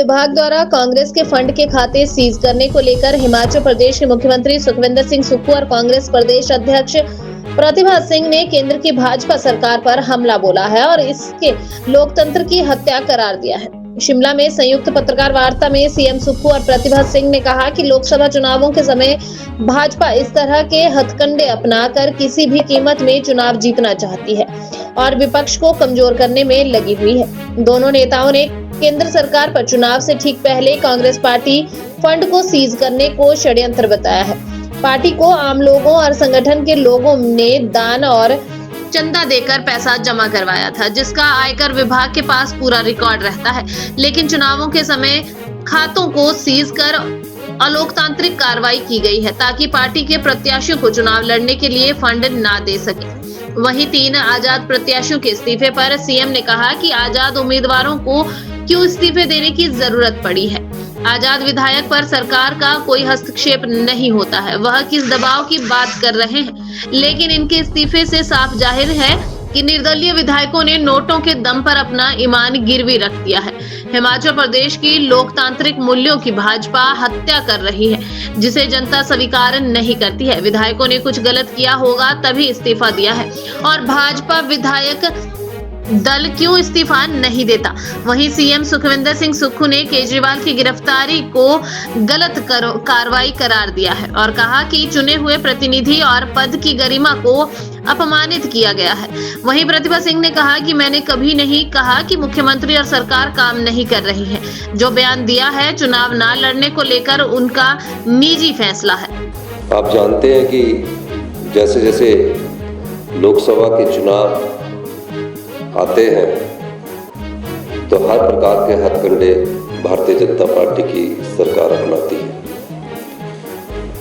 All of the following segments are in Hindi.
विभाग द्वारा कांग्रेस के फंड के खाते सीज करने को लेकर हिमाचल प्रदेश के मुख्यमंत्री सुखविंदर सिंह सुक्खू और कांग्रेस प्रदेश अध्यक्ष प्रतिभा सिंह ने केंद्र की भाजपा सरकार पर हमला बोला है और इसके लोकतंत्र की हत्या करार दिया है। शिमला में संयुक्त पत्रकार वार्ता में सीएम सुक्खू और प्रतिभा सिंह ने कहा कि लोकसभा चुनावों के समय भाजपा इस तरह के हथकंडे अपनाकर किसी भी कीमत में चुनाव जीतना चाहती है और विपक्ष को कमजोर करने में लगी हुई है। दोनों नेताओं ने केंद्र सरकार पर चुनाव से ठीक पहले कांग्रेस पार्टी फंड को सीज करने को षड्यंत्र बताया है। पार्टी को आम लोगों और संगठन के लोगों ने दान और चंदा देकर पैसा जमा करवाया था, जिसका आयकर विभाग के पास पूरा रिकॉर्ड रहता है, लेकिन चुनावों के समय खातों को सीज कर अलोकतांत्रिक कार्रवाई की गई है ताकि पार्टी के प्रत्याशियों को चुनाव लड़ने के लिए फंड ना दे सके। वहीं 3 आजाद प्रत्याशियों के इस्तीफे पर सीएम ने कहा कि आजाद उम्मीदवारों को क्यों इस्तीफे देने की जरूरत पड़ी है। आजाद विधायक पर सरकार का कोई हस्तक्षेप नहीं होता है, वह किस दबाव की बात कर रहे हैं, लेकिन इनके इस्तीफे से साफ जाहिर है कि निर्दलीय विधायकों ने नोटों के दम पर अपना ईमान गिरवी रख दिया है। हिमाचल प्रदेश की लोकतांत्रिक मूल्यों की भाजपा हत्या कर रही है, जिसे जनता स्वीकार नहीं करती है। विधायकों ने कुछ गलत किया होगा तभी इस्तीफा दिया है और भाजपा विधायक दल क्यों इस्तीफा नहीं देता। वहीं सीएम सुखविंदर सिंह सुक्खू ने केजरीवाल की गिरफ्तारी को गलत कार्रवाई करार दिया है और कहा कि चुने हुए प्रतिनिधि और पद की गरिमा को अपमानित किया गया है। वहीं प्रतिभा सिंह ने कहा कि मैंने कभी नहीं कहा कि मुख्यमंत्री और सरकार काम नहीं कर रही है। जो बयान दिया है चुनाव ना लड़ने को लेकर उनका निजी फैसला है। आप जानते हैं कि जैसे जैसे लोकसभा के चुनाव आते हैं तो हर प्रकार के हथकंडे भारतीय जनता पार्टी की सरकार अपनाती है।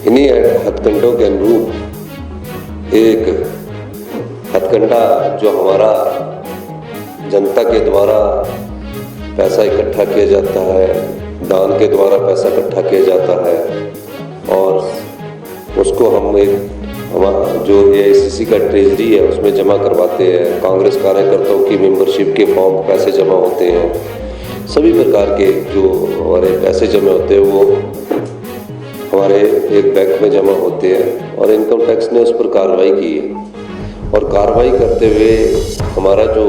इन्हीं हथकंडों के अनुरूप एक हथकंडा जो हमारा जनता के द्वारा पैसा इकट्ठा किया जाता है, दान के द्वारा पैसा इकट्ठा किया जाता है और उसको हम एक जो एआईसीसी का ट्रेजरी है उसमें जमा करवाते हैं। कांग्रेस कार्यकर्ताओं की मेंबरशिप के फॉर्म पैसे जमा होते हैं। सभी प्रकार के जो हमारे पैसे जमा होते हैं वो हमारे एक बैंक में जमा होते हैं और इनकम टैक्स ने उस पर कार्रवाई की है और कार्रवाई करते हुए हमारा जो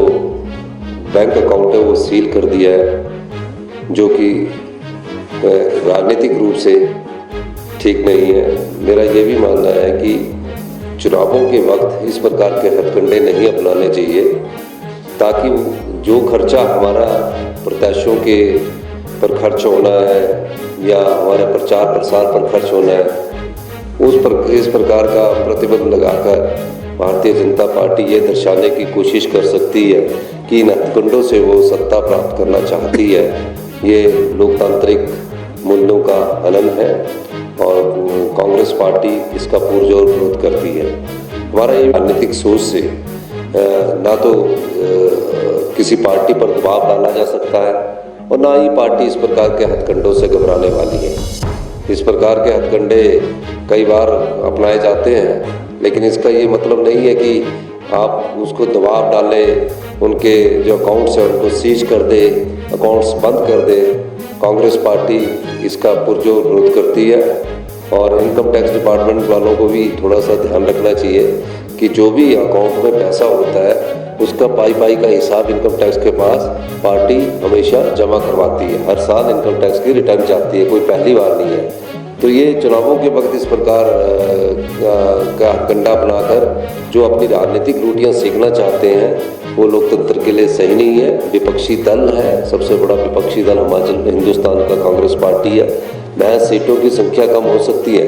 बैंक अकाउंट है वो सील कर दिया है, जो कि राजनीतिक रूप से ठीक नहीं है। मेरा ये भी मानना है कि चुनावों के वक्त इस प्रकार के हथकंडे नहीं अपनाने चाहिए ताकि जो खर्चा हमारा प्रत्याशियों के पर खर्च होना है या हमारे प्रचार प्रसार पर खर्च होना है उस पर इस प्रकार का प्रतिबंध लगाकर भारतीय जनता पार्टी ये दर्शाने की कोशिश कर सकती है कि इन हथकंडों से वो सत्ता प्राप्त करना चाहती है। ये लोकतांत्रिक मूल्यों का हनन है और कांग्रेस पार्टी इसका पुरजोर विरोध करती है। हमारा ये राजनीतिक सोच से ना तो किसी पार्टी पर दबाव डाला जा सकता है और ना ही पार्टी इस प्रकार के हथकंडों से घबराने वाली है। इस प्रकार के हथकंडे कई बार अपनाए जाते हैं, लेकिन इसका ये मतलब नहीं है कि आप उसको दबाव डालें, उनके जो अकाउंट्स हैं उनको सीज कर दे, अकाउंट्स बंद कर दे। कांग्रेस पार्टी इसका पुरजोर विरोध करती है और इनकम टैक्स डिपार्टमेंट वालों को भी थोड़ा सा ध्यान रखना चाहिए कि जो भी अकाउंट में पैसा होता है उसका पाई का हिसाब इनकम टैक्स के पास पार्टी हमेशा जमा करवाती है। हर साल इनकम टैक्स की रिटर्न जाती है, कोई पहली बार नहीं है। तो ये चुनावों के वक्त इस प्रकार का हथकंडा बनाकर जो अपनी राजनीतिक रोटियां सेकना चाहते हैं वो लोकतंत्र के लिए सही नहीं है। विपक्षी दल है, सबसे बड़ा विपक्षी दल हिंदुस्तान का कांग्रेस पार्टी है। महज सीटों की संख्या कम हो सकती है,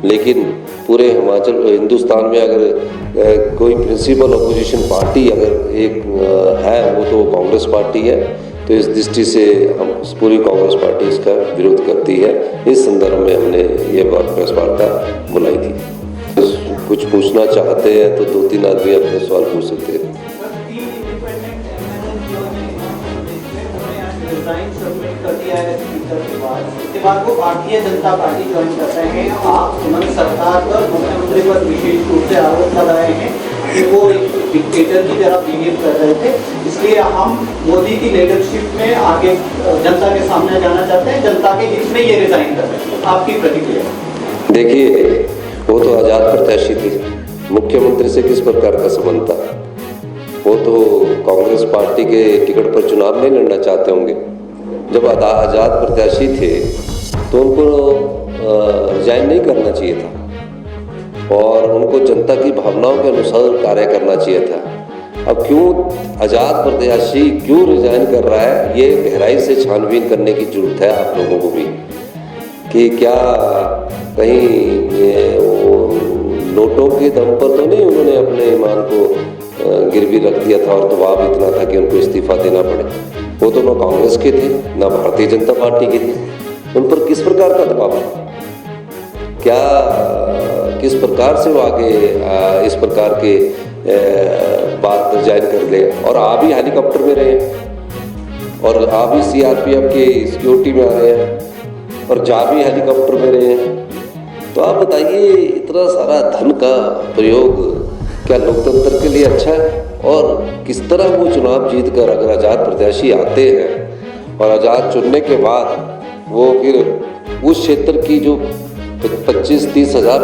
लेकिन पूरे हिंदुस्तान में अगर कोई प्रिंसिपल अपोजिशन पार्टी अगर एक है वो तो कांग्रेस पार्टी है। तो इस दृष्टि से हम पूरी कांग्रेस पार्टी इसका विरोध करती है। इस संदर्भ में हमने ये प्रेस वार्ता बुलाई थी। कुछ पूछना चाहते हैं तो 2-3 आदमी अपने सवाल पूछ सकते हैं। को भारतीय जनता पार्टी ज्वाइन कर रहे हैं। आप सरकार पर मुख्यमंत्री पर विशेष रूप से आरोप लगा रहे हैं कि वो एक डिक्टेटर की तरह बिहेव कर रहे थे। इसलिए हम मोदी की लीडरशिप में आगे जनता के सामने जाना चाहते हैं, जनता के हित में ये रिजाइन कर रहे हैं। आपकी प्रतिक्रिया? देखिए, वो तो आज़ाद प्रत्याशी थे, मुख्यमंत्री से किस प्रकार का संबंध था? वो तो कांग्रेस पार्टी के टिकट पर चुनाव नहीं लड़ना चाहते होंगे। जब आज़ाद प्रत्याशी थे तो उनको रिजाइन नहीं करना चाहिए था और उनको जनता की भावनाओं के अनुसार कार्य करना चाहिए था। अब क्यों आज़ाद प्रत्याशी क्यों रिजाइन कर रहा है, ये गहराई से छानबीन करने की जरूरत है आप लोगों को भी, कि क्या कहीं वो नोटों के दम पर तो नहीं उन्होंने अपने ईमान को गिरवी रख दिया था और दबाव इतना था कि उनको इस्तीफा देना पड़े। वो तो ना कांग्रेस के थे ना भारतीय जनता पार्टी के थे, उन पर किस प्रकार का दबाव था? क्या किस प्रकार से वो आगे इस प्रकार के बात रिजाइन कर ले? और आप ही हेलीकॉप्टर में रहे और आप ही सीआरपीएफ के सिक्योरिटी में आ रहे हैं और जा भी हेलीकॉप्टर में रहे हैं, तो आप बताइए इतना सारा धन का प्रयोग क्या लोकतंत्र के लिए अच्छा है? और किस तरह वो चुनाव जीत कर अगर आज़ाद प्रत्याशी आते हैं और आज़ाद चुनने के बाद वो फिर उस क्षेत्र की जो 25-30 हज़ार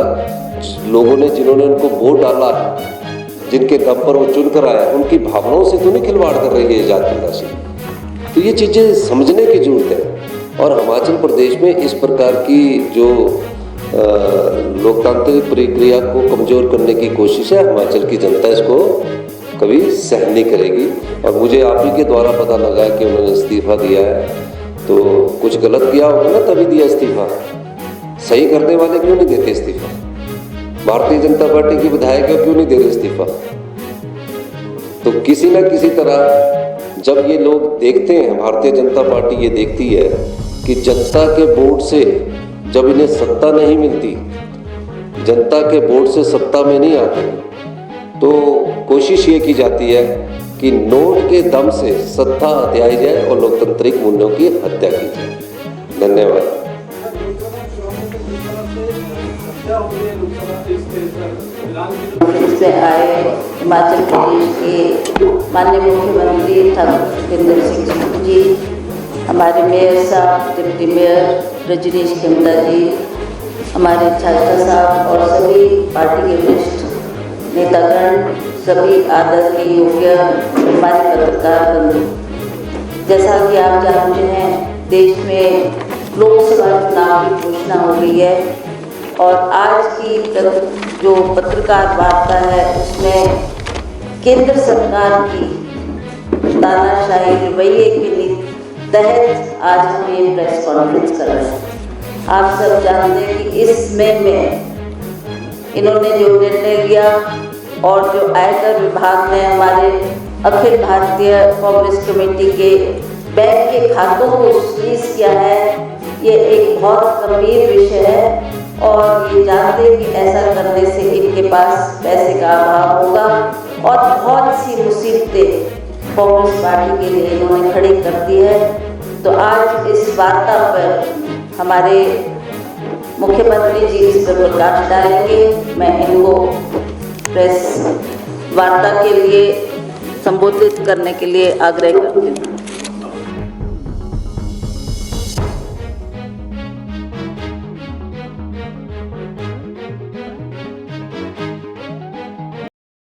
लोगों ने जिन्होंने उनको वोट डाला है, जिनके दम पर वो चुन कर आया, उनकी भावनाओं से तो नहीं खिलवाड़ कर रही है आज़ाद प्रत्याशी। तो ये चीज़ें समझने की जरूरत है। और हिमाचल प्रदेश में इस प्रकार की जो लोकतांत्रिक प्रक्रिया को कमज़ोर करने की कोशिश है, हिमाचल की जनता इसको कभी सहन नहीं करेगी। और मुझे आप ही के द्वारा पता लगा कि उन्होंने इस्तीफा दिया है, तो कुछ गलत किया होगा ना तभी दिया इस्तीफा। सही करने वाले क्यों नहीं देते इस्तीफा? भारतीय जनता पार्टी के विधायक क्यों नहीं दे रहे इस्तीफा? तो किसी न किसी तरह जब ये लोग देखते हैं, भारतीय जनता पार्टी ये देखती है कि जनता के वोट से जब इन्हें सत्ता नहीं मिलती, जनता के वोट से सत्ता में नहीं आते, तो कोशिश ये की जाती है कि नोट के दम से सत्ता हथियाई जाए और लोकतांत्रिक मूल्यों की हत्या की जाए। धन्यवाद। से आए हिमाचल प्रदेश के माननीय मुख्यमंत्री ठाकुर सुखविंदर सिंह सुक्खू जी, हमारे मेयर साहब, डिप्टी मेयर रजनीश खेमदा जी, हमारे चाचा साहब और सभी पार्टी के वरिष्ठ नेतागण, सभी आदर के योग्य हमारे पत्रकार बंधु, जैसा कि आप जानते हैं देश में लोकसभा चुनाव की घोषणा हो गई है और आज की जो पत्रकार वार्ता है उसमें केंद्र सरकार की तानाशाही रवैये के तहत आज हम ये प्रेस कॉन्फ्रेंस कर रहे हैं। आप सब जानते हैं कि इस मई में इन्होंने जो निर्णय लिया और जो आयकर विभाग ने हमारे अखिल भारतीय कांग्रेस कमेटी के बैंक के खातों को फ्रीज किया है, ये एक बहुत गंभीर विषय है और ये जानते हैं कि ऐसा करने से इनके पास पैसे का अभाव होगा और बहुत सी मुसीबतें कांग्रेस पार्टी के लिए इन्होंने खड़ी कर दी है। तो आज इस वार्ता पर हमारे मुख्यमंत्री जी इस पर प्रकाश डालेंगे। मैं इनको प्रेस वार्ता के लिए संबोधित करने के लिए आग्रह करती हूँ।